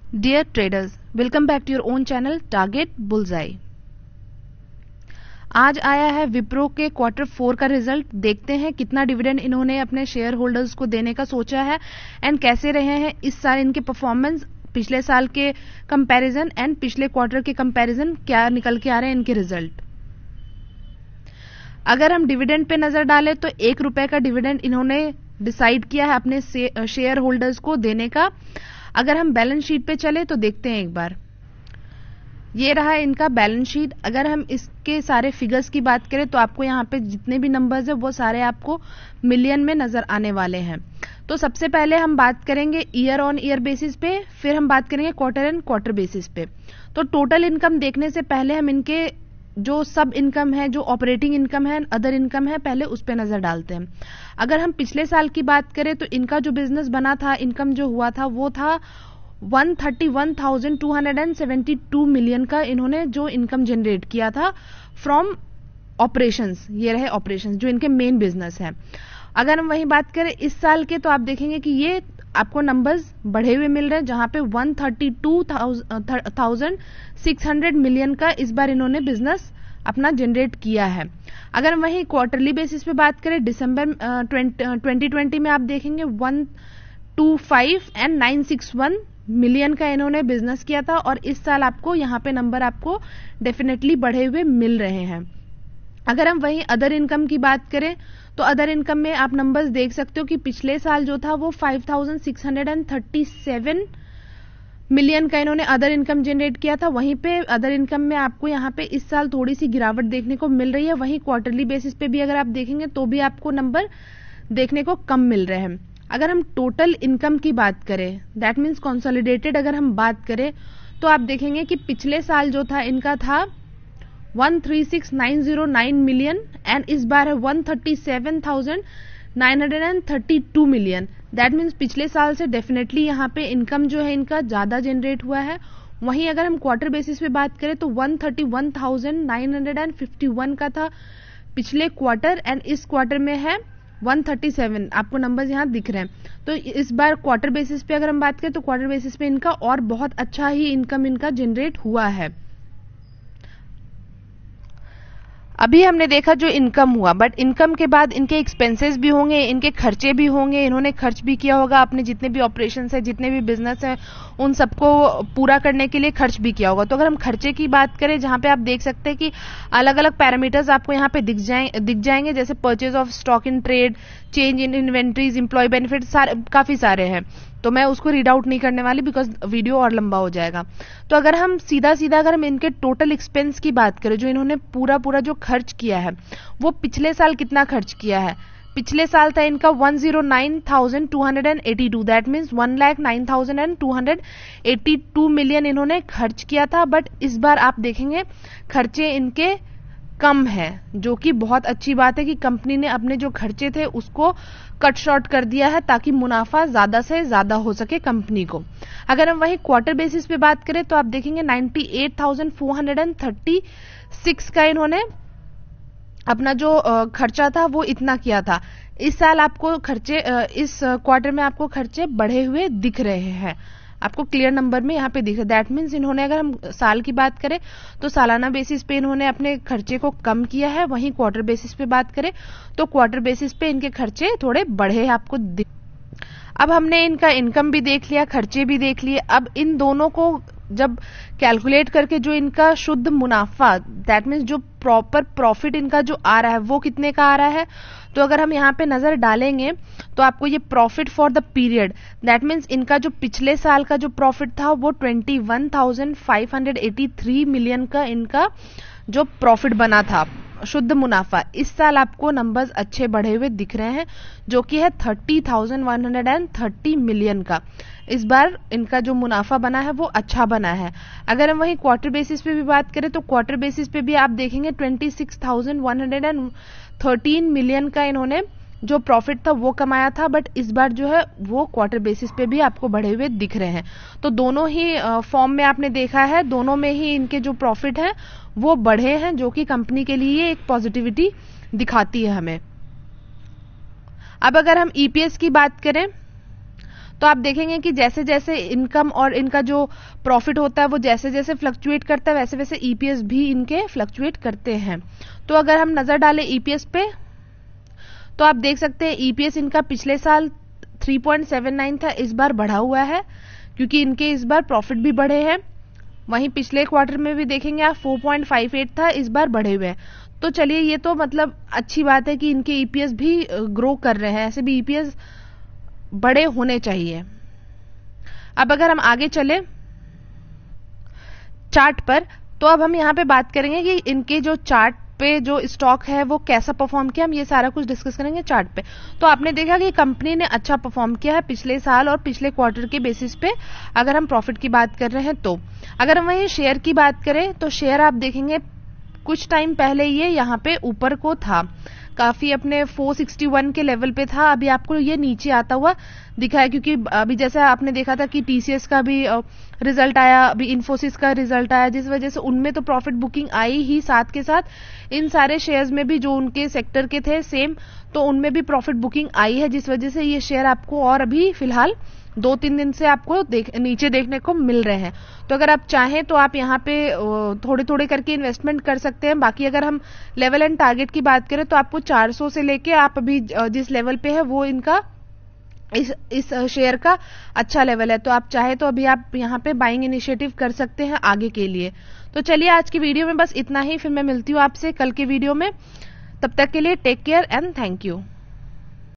Dear traders, welcome back to your own channel Target Bullseye। आज आया है विप्रो के Q4 का रिजल्ट। देखते हैं कितना डिविडेंड इन्होंने अपने शेयर होल्डर्स को देने का सोचा है एंड कैसे रहे हैं इस साल इनके परफॉर्मेंस, पिछले साल के कंपैरिजन एंड पिछले क्वार्टर के कंपैरिजन क्या निकल के आ रहे हैं इनके रिजल्ट। अगर हम डिविडेंड पे नजर डालें तो ₹1 का डिविडेंड इन्होंने डिसाइड किया है अपने शेयर होल्डर्स को देने का। अगर हम बैलेंस शीट पे चले तो देखते हैं एक बार, ये रहा इनका बैलेंस शीट। अगर हम इसके सारे फिगर्स की बात करें तो आपको यहाँ पे जितने भी नंबर्स है वो सारे आपको मिलियन में नजर आने वाले हैं। तो सबसे पहले हम बात करेंगे ईयर ऑन ईयर बेसिस पे, फिर हम बात करेंगे क्वार्टर एंड क्वार्टर बेसिस पे। तो टोटल इनकम देखने से पहले हम इनके जो सब इनकम है, जो ऑपरेटिंग इनकम है, अदर इनकम है, पहले उस पे नजर डालते हैं। अगर हम पिछले साल की बात करें तो इनका जो बिजनेस बना था, इनकम जो हुआ था वो था 131,272 मिलियन का इन्होंने जो इनकम जनरेट किया था फ्रॉम ऑपरेशंस। ये रहे ऑपरेशंस जो इनके मेन बिजनेस है। अगर हम वही बात करें इस साल के तो आप देखेंगे कि ये आपको नंबर्स बढ़े हुए मिल रहे हैं, जहां पे 132,600 मिलियन का इस बार इन्होंने बिजनेस अपना जनरेट किया है। अगर हम वही क्वार्टरली बेसिस पे बात करें, दिसंबर 2020 में आप देखेंगे 125,961 मिलियन का इन्होंने बिजनेस किया था और इस साल आपको यहाँ पे नंबर आपको डेफिनेटली बढ़े हुए मिल रहे हैं। अगर हम वही अदर इनकम की बात करें तो अदर इनकम में आप नंबर्स देख सकते हो कि पिछले साल जो था वो 5,637 मिलियन का इन्होंने अदर इनकम जनरेट किया था। वहीं पे अदर इनकम में आपको यहाँ पे इस साल थोड़ी सी गिरावट देखने को मिल रही है। वहीं क्वार्टरली बेसिस पे भी अगर आप देखेंगे तो भी आपको नंबर देखने को कम मिल रहे हैं। अगर हम टोटल इनकम की बात करें, दैट मीन्स कंसोलिडेटेड अगर हम बात करें तो आप देखेंगे कि पिछले साल जो था इनका था 136,909 मिलियन एंड इस बार है 137,932 मिलियन। दैट मीन्स पिछले साल से डेफिनेटली यहाँ पे इनकम जो है इनका ज्यादा जनरेट हुआ है। वहीं अगर हम क्वार्टर बेसिस पे बात करें तो 131,951 का था पिछले क्वार्टर एंड इस क्वार्टर में है 137। आपको नंबर्स यहाँ दिख रहे हैं। तो इस बार क्वार्टर बेसिस पे अगर हम बात करें तो क्वार्टर बेसिस पे इनका और बहुत अच्छा ही इनकम इनका जनरेट हुआ है। अभी हमने देखा जो इनकम हुआ, बट इनकम के बाद इनके एक्सपेंसेस भी होंगे, इनके खर्चे भी होंगे। इन्होंने खर्च भी किया होगा अपने जितने भी ऑपरेशंस है, जितने भी बिजनेस है, उन सबको पूरा करने के लिए खर्च भी किया होगा। तो अगर हम खर्चे की बात करें, जहां पे आप देख सकते हैं कि अलग अलग पैरामीटर्स आपको यहाँ पे दिख जाएंगे, जैसे purchase of stock in trade, change in inventories, employee benefit, काफी सारे हैं। तो मैं उसको रीड आउट नहीं करने वाली बिकॉज वीडियो और लंबा हो जाएगा। तो अगर हम सीधा अगर हम इनके टोटल एक्सपेंस की बात करें, जो इन्होंने पूरा जो खर्च किया है वो पिछले साल कितना खर्च किया है। पिछले साल था इनका 109,282, दैट मीन्स 1,09,282 मिलियन इन्होंने खर्च किया था। बट इस बार आप देखेंगे खर्चे इनके कम है, जो कि बहुत अच्छी बात है कि कंपनी ने अपने जो खर्चे थे उसको कट शॉर्ट कर दिया है ताकि मुनाफा ज्यादा से ज्यादा हो सके कंपनी को। अगर हम वही क्वार्टर बेसिस पे बात करें तो आप देखेंगे 98,436 का इन्होंने अपना जो खर्चा था वो इतना किया था। इस साल आपको खर्चे, इस क्वार्टर में आपको खर्चे बढ़े हुए दिख रहे हैं, आपको क्लियर नंबर में यहाँ पे दिख रहा है। दैट मीन्स इन्होंने, अगर हम साल की बात करें तो सालाना बेसिस पे इन्होंने अपने खर्चे को कम किया है। वहीं क्वार्टर बेसिस पे बात करें तो क्वार्टर बेसिस पे इनके खर्चे थोड़े बढ़े आपको दिख। अब हमने इनका इनकम भी देख लिया, खर्चे भी देख लिए। अब इन दोनों को जब कैलकुलेट करके जो इनका शुद्ध मुनाफा, दैट मीन्स जो प्रॉपर प्रॉफिट इनका जो आ रहा है वो कितने का आ रहा है। तो अगर हम यहाँ पे नजर डालेंगे तो आपको ये profit for the period, that means इनका जो पिछले साल का जो प्रॉफिट था वो 21,583 मिलियन का इनका जो प्रॉफिट बना था, शुद्ध मुनाफा। इस साल आपको नंबर्स अच्छे बढ़े हुए दिख रहे हैं, जो कि है 30,130 मिलियन का। इस बार इनका जो मुनाफा बना है वो अच्छा बना है। अगर हम वही क्वार्टर बेसिस पे भी बात करें तो क्वार्टर बेसिस पे भी आप देखेंगे 26,113 मिलियन का इन्होंने जो प्रॉफिट था वो कमाया था। बट इस बार जो है वो क्वार्टर बेसिस पे भी आपको बढ़े हुए दिख रहे हैं। तो दोनों ही फॉर्म में आपने देखा है, दोनों में ही इनके जो प्रॉफिट है वो बढ़े हैं, जो कि कंपनी के लिए एक पॉजिटिविटी दिखाती है हमें। अब अगर हम ईपीएस की बात करें तो आप देखेंगे कि जैसे जैसे इनकम और इनका जो प्रॉफिट होता है वो जैसे जैसे फ्लक्चुएट करता है वैसे वैसे ईपीएस भी इनके फ्लक्चुएट करते हैं। तो अगर हम नजर डालें ईपीएस पे तो आप देख सकते हैं ईपीएस इनका पिछले साल 3.79 था, इस बार बढ़ा हुआ है क्योंकि इनके इस बार प्रॉफिट भी बढ़े हैं। वहीं पिछले क्वार्टर में भी देखेंगे आप 4.58 था, इस बार बढ़े हुए हैं। तो चलिए ये तो मतलब अच्छी बात है कि इनके ईपीएस भी ग्रो कर रहे हैं, ऐसे भी ईपीएस बड़े होने चाहिए। अब अगर हम आगे चले चार्ट पर तो अब हम यहाँ पे बात करेंगे कि इनके जो चार्ट पे जो स्टॉक है वो कैसा परफॉर्म किया, हम ये सारा कुछ डिस्कस करेंगे चार्ट पे। तो आपने देखा कि कंपनी ने अच्छा परफॉर्म किया है पिछले साल और पिछले क्वार्टर के बेसिस पे अगर हम प्रॉफिट की बात कर रहे हैं। तो अगर हम वहीं शेयर की बात करें तो शेयर आप देखेंगे कुछ टाइम पहले ये यहाँ पे ऊपर को था, काफी अपने 461 के लेवल पे था, अभी आपको ये नीचे आता हुआ दिखा है क्योंकि अभी जैसा आपने देखा था कि टीसीएस का भी रिजल्ट आया, अभी इन्फोसिस का रिजल्ट आया, जिस वजह से उनमें तो प्रॉफिट बुकिंग आई ही, साथ के साथ इन सारे शेयर्स में भी जो उनके सेक्टर के थे सेम, तो उनमें भी प्रॉफिट बुकिंग आई है, जिस वजह से ये शेयर आपको और अभी फिलहाल 2-3 दिन से आपको नीचे देखने को मिल रहे हैं। तो अगर आप चाहें तो आप यहाँ पे थोड़े थोड़े करके इन्वेस्टमेंट कर सकते हैं। बाकी अगर हम लेवल एंड टारगेट की बात करें तो आपको 400 से लेके आप अभी जिस लेवल पे है वो इनका इस शेयर का अच्छा लेवल है, तो आप चाहे तो अभी आप यहाँ पे बाइंग इनिशिएटिव कर सकते हैं आगे के लिए। तो चलिए आज की वीडियो में बस इतना ही, फिर मैं मिलती हूँ आपसे कल के वीडियो में। तब तक के लिए take care and thank you.